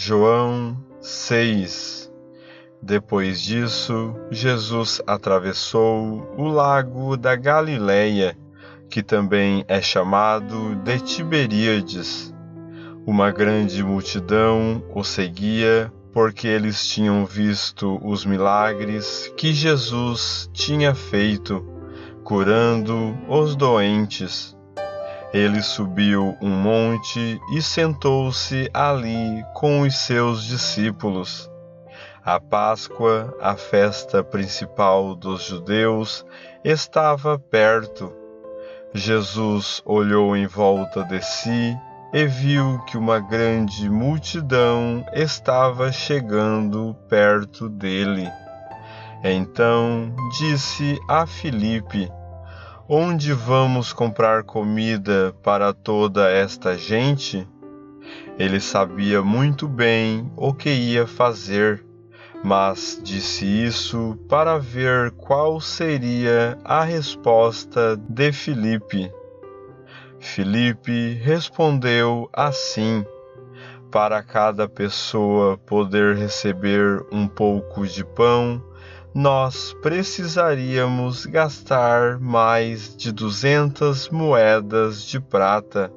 João 6. Depois disso, Jesus atravessou o lago da Galileia, que também é chamado de Tiberíades. Uma grande multidão o seguia, porque eles tinham visto os milagres que Jesus tinha feito, curando os doentes. Ele subiu um monte e sentou-se ali com os seus discípulos. A Páscoa, a festa principal dos judeus, estava perto. Jesus olhou em volta de si e viu que uma grande multidão estava chegando perto dele. Então disse a Filipe: Onde vamos comprar comida para toda esta gente? Ele sabia muito bem o que ia fazer, mas disse isso para ver qual seria a resposta de Filipe. Filipe respondeu assim: Para cada pessoa poder receber um pouco de pão, nós precisaríamos gastar mais de 200 moedas de prata.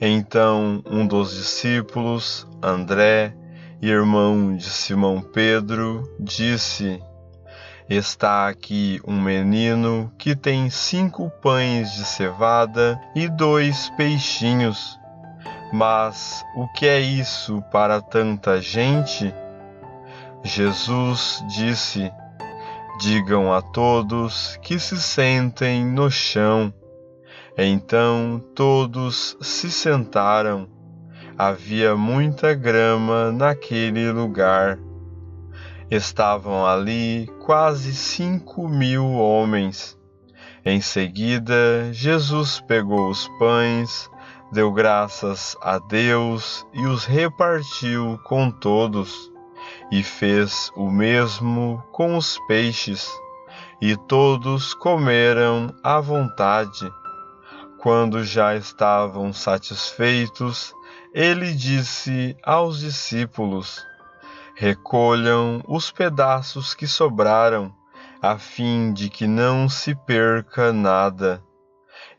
Então um dos discípulos, André, irmão de Simão Pedro, disse: Está aqui um menino que tem 5 pães de cevada e 2 peixinhos. Mas o que é isso para tanta gente? Jesus disse: Digam a todos que se sentem no chão. Então todos se sentaram. Havia muita grama naquele lugar. Estavam ali quase 5.000 homens. Em seguida, Jesus pegou os pães, deu graças a Deus e os repartiu com todos. E fez o mesmo com os peixes, e todos comeram à vontade. Quando já estavam satisfeitos, ele disse aos discípulos: Recolham os pedaços que sobraram, a fim de que não se perca nada.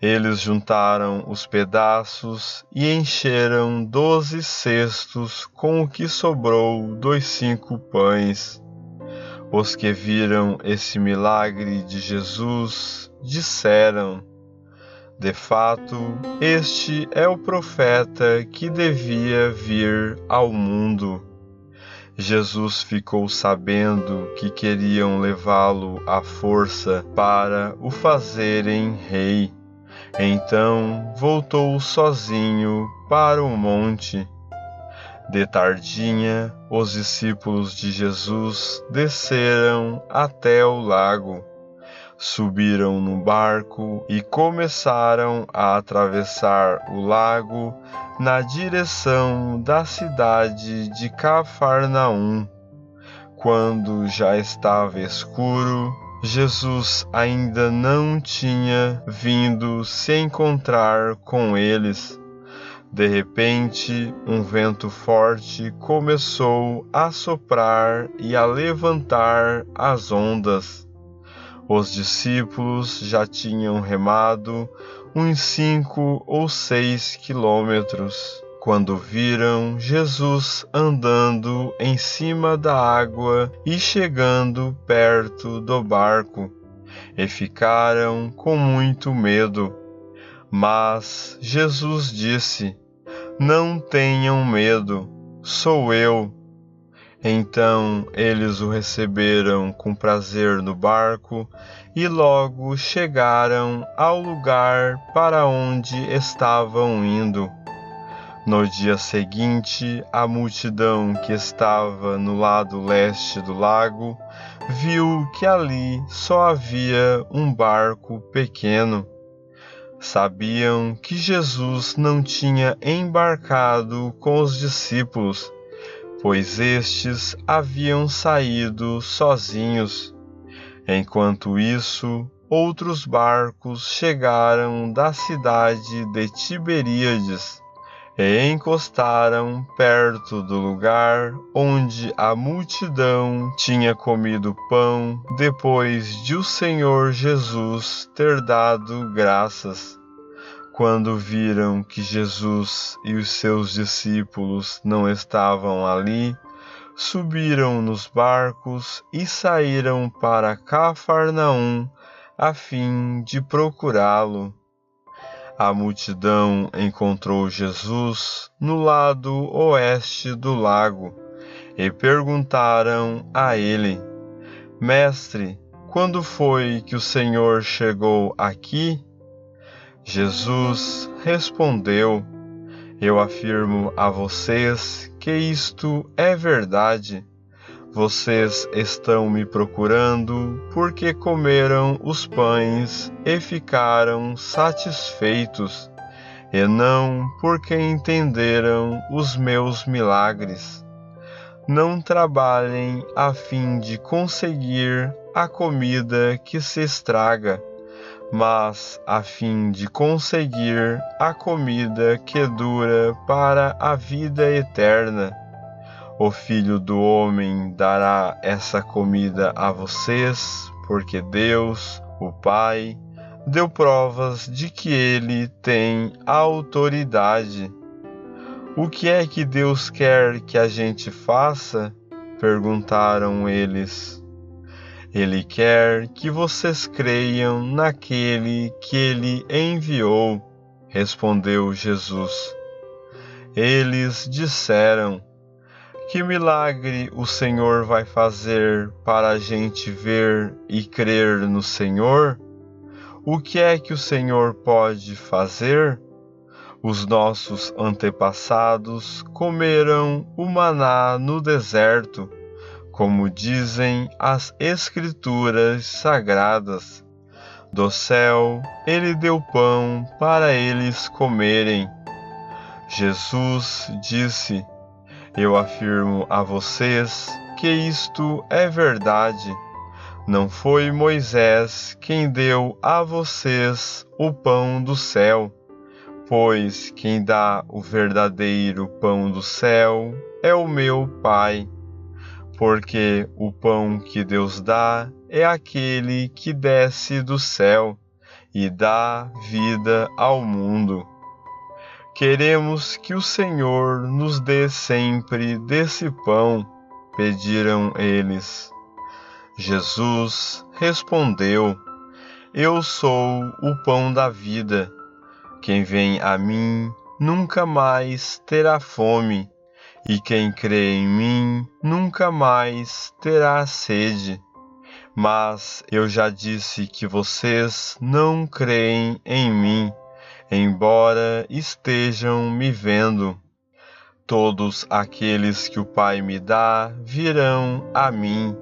Eles juntaram os pedaços e encheram 12 cestos com o que sobrou dos 5 pães. Os que viram esse milagre de Jesus disseram: De fato, este é o profeta que devia vir ao mundo. Jesus ficou sabendo que queriam levá-lo à força para o fazerem rei. Então voltou sozinho para o monte. De tardinha, os discípulos de Jesus desceram até o lago. Subiram no barco e começaram a atravessar o lago na direção da cidade de Cafarnaum. Quando já estava escuro, Jesus ainda não tinha vindo se encontrar com eles. De repente, um vento forte começou a soprar e a levantar as ondas. Os discípulos já tinham remado uns 5 ou 6 quilômetros, quando viram Jesus andando em cima da água e chegando perto do barco, e ficaram com muito medo. Mas Jesus disse: Não tenham medo, sou eu. Então eles o receberam com prazer no barco e logo chegaram ao lugar para onde estavam indo. No dia seguinte, a multidão que estava no lado leste do lago viu que ali só havia um barco pequeno. Sabiam que Jesus não tinha embarcado com os discípulos, pois estes haviam saído sozinhos. Enquanto isso, outros barcos chegaram da cidade de Tiberíades. e encostaram perto do lugar onde a multidão tinha comido pão depois de o Senhor Jesus ter dado graças. Quando viram que Jesus e os seus discípulos não estavam ali, subiram nos barcos e saíram para Cafarnaum a fim de procurá-lo. A multidão encontrou Jesus no lado oeste do lago e perguntaram a ele: Mestre, quando foi que o Senhor chegou aqui? Jesus respondeu: Eu afirmo a vocês que isto é verdade. Vocês estão me procurando porque comeram os pães e ficaram satisfeitos, e não porque entenderam os meus milagres. Não trabalhem a fim de conseguir a comida que se estraga, mas a fim de conseguir a comida que dura para a vida eterna. O Filho do Homem dará essa comida a vocês, porque Deus, o Pai, deu provas de que Ele tem autoridade. O que é que Deus quer que a gente faça? Perguntaram eles. Ele quer que vocês creiam naquele que Ele enviou, respondeu Jesus. Eles disseram: Que milagre o Senhor vai fazer para a gente ver e crer no Senhor? O que é que o Senhor pode fazer? Os nossos antepassados comeram o maná no deserto, como dizem as Escrituras sagradas. Do céu Ele deu pão para eles comerem. Jesus disse: Eu afirmo a vocês que isto é verdade. Não foi Moisés quem deu a vocês o pão do céu, pois quem dá o verdadeiro pão do céu é o meu Pai. Porque o pão que Deus dá é aquele que desce do céu e dá vida ao mundo. Queremos que o Senhor nos dê sempre desse pão, pediram eles. Jesus respondeu: Eu sou o pão da vida. Quem vem a mim nunca mais terá fome, e quem crê em mim nunca mais terá sede. Mas eu já disse que vocês não creem em mim, embora estejam me vendo. Todos aqueles que o Pai me dá virão a mim,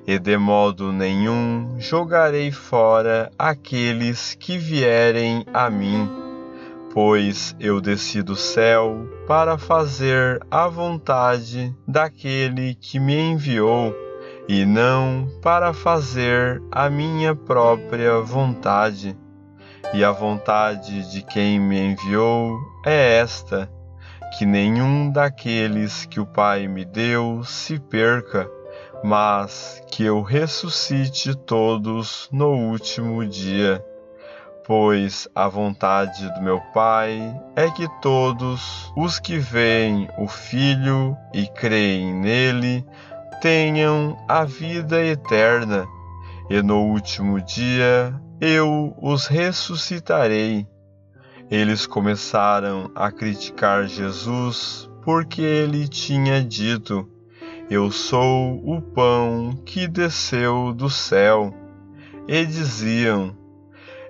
e de modo nenhum jogarei fora aqueles que vierem a mim, pois eu desci do céu para fazer a vontade daquele que me enviou, e não para fazer a minha própria vontade. E a vontade de quem me enviou é esta: que nenhum daqueles que o Pai me deu se perca, mas que eu ressuscite todos no último dia. Pois a vontade do meu Pai é que todos os que veem o Filho e creem nele tenham a vida eterna, e no último dia eu os ressuscitarei. Eles começaram a criticar Jesus porque ele tinha dito: Eu sou o pão que desceu do céu. E diziam: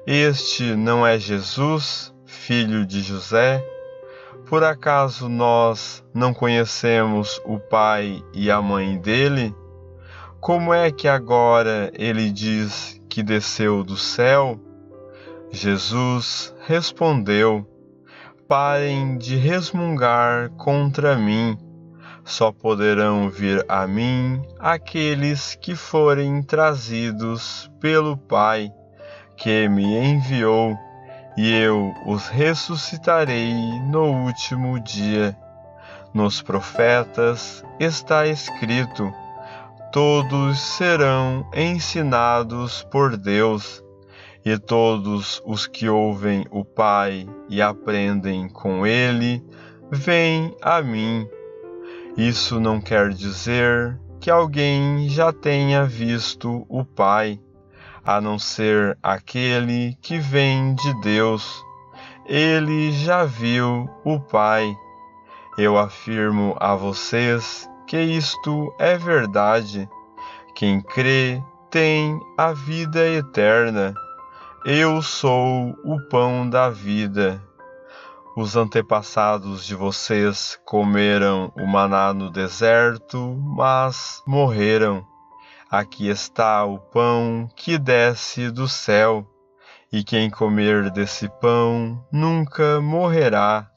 Este não é Jesus, filho de José? Por acaso nós não conhecemos o pai e a mãe dele? Como é que agora ele diz que desceu do céu? Jesus respondeu: Parem de resmungar contra mim. Só poderão vir a mim aqueles que forem trazidos pelo Pai, que me enviou, e eu os ressuscitarei no último dia. Nos profetas está escrito: todos serão ensinados por Deus, e todos os que ouvem o Pai e aprendem com Ele, vêm a mim. Isso não quer dizer que alguém já tenha visto o Pai, a não ser aquele que vem de Deus. Ele já viu o Pai. Eu afirmo a vocês que isto é verdade. Quem crê tem a vida eterna. Eu sou o pão da vida. Os antepassados de vocês comeram o maná no deserto, mas morreram. Aqui está o pão que desce do céu, e quem comer desse pão nunca morrerá.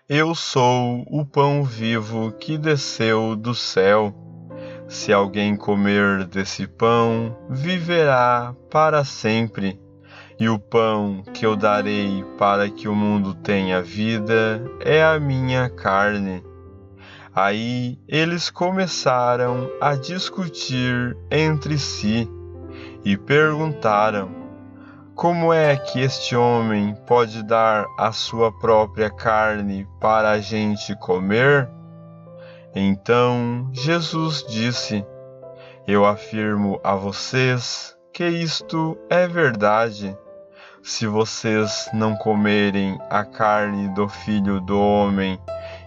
Eu sou o pão vivo que desceu do céu. Se alguém comer desse pão, viverá para sempre. E o pão que eu darei para que o mundo tenha vida é a minha carne. Aí eles começaram a discutir entre si e perguntaram: como é que este homem pode dar a sua própria carne para a gente comer? Então Jesus disse: eu afirmo a vocês que isto é verdade. Se vocês não comerem a carne do Filho do Homem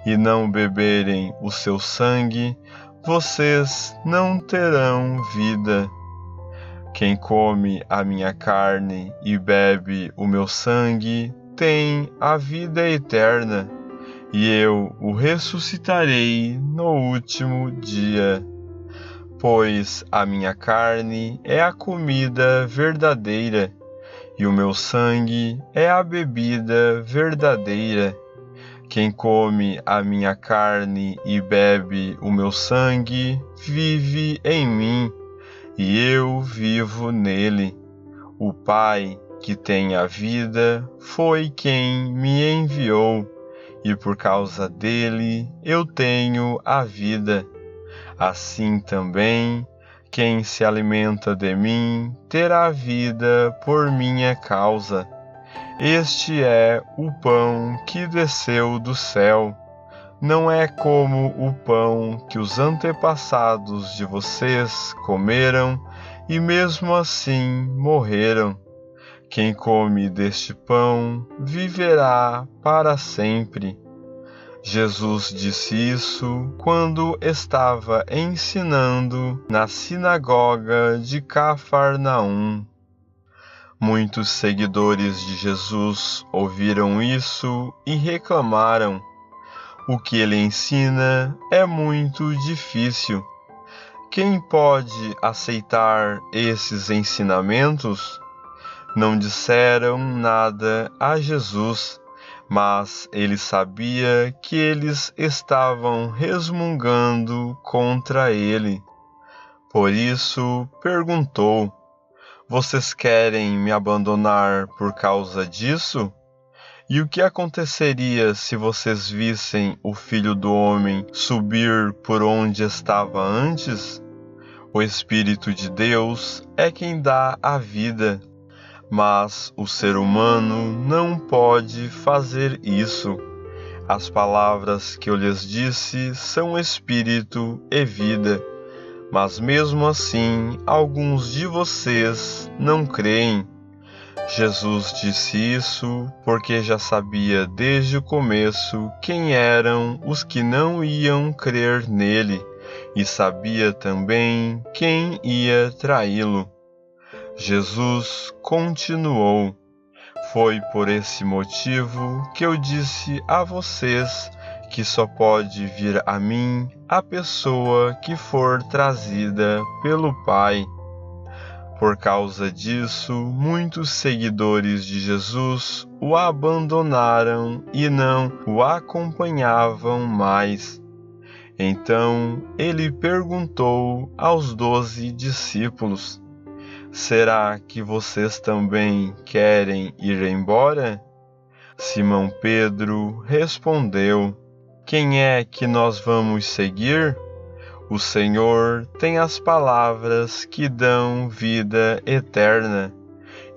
e não beberem o seu sangue, vocês não terão vida. Quem come a minha carne e bebe o meu sangue tem a vida eterna, e eu o ressuscitarei no último dia. Pois a minha carne é a comida verdadeira, e o meu sangue é a bebida verdadeira. Quem come a minha carne e bebe o meu sangue, vive em mim, e eu vivo nele. O Pai, que tem a vida, foi quem me enviou, e por causa dele eu tenho a vida. Assim também, quem se alimenta de mim terá vida por minha causa. Este é o pão que desceu do céu. Não é como o pão que os antepassados de vocês comeram e mesmo assim morreram. Quem come deste pão viverá para sempre. Jesus disse isso quando estava ensinando na sinagoga de Cafarnaum. Muitos seguidores de Jesus ouviram isso e reclamaram: o que ele ensina é muito difícil. Quem pode aceitar esses ensinamentos? Não disseram nada a Jesus, mas ele sabia que eles estavam resmungando contra ele. Por isso perguntou: vocês querem me abandonar por causa disso? E o que aconteceria se vocês vissem o Filho do Homem subir por onde estava antes? O Espírito de Deus é quem dá a vida, mas o ser humano não pode fazer isso. As palavras que eu lhes disse são espírito e vida, mas mesmo assim alguns de vocês não creem. Jesus disse isso porque já sabia desde o começo quem eram os que não iam crer nele e sabia também quem ia traí-lo. Jesus continuou: foi por esse motivo que eu disse a vocês que só pode vir a mim a pessoa que for trazida pelo Pai. Por causa disso, muitos seguidores de Jesus o abandonaram e não o acompanhavam mais. Então ele perguntou aos 12 discípulos: Será que vocês também querem ir embora? Simão Pedro respondeu: Quem é que nós vamos seguir? O Senhor tem as palavras que dão vida eterna,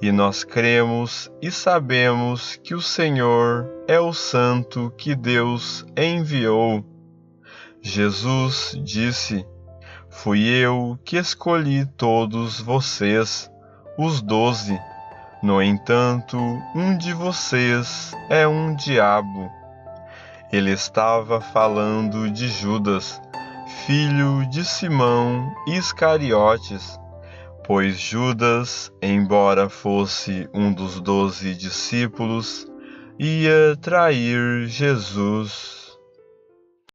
e nós cremos e sabemos que o Senhor é o Santo que Deus enviou. Jesus disse: Fui eu que escolhi todos vocês, os 12. No entanto, um de vocês é um diabo. Ele estava falando de Judas, filho de Simão Iscariotes, pois Judas, embora fosse um dos 12 discípulos, ia trair Jesus.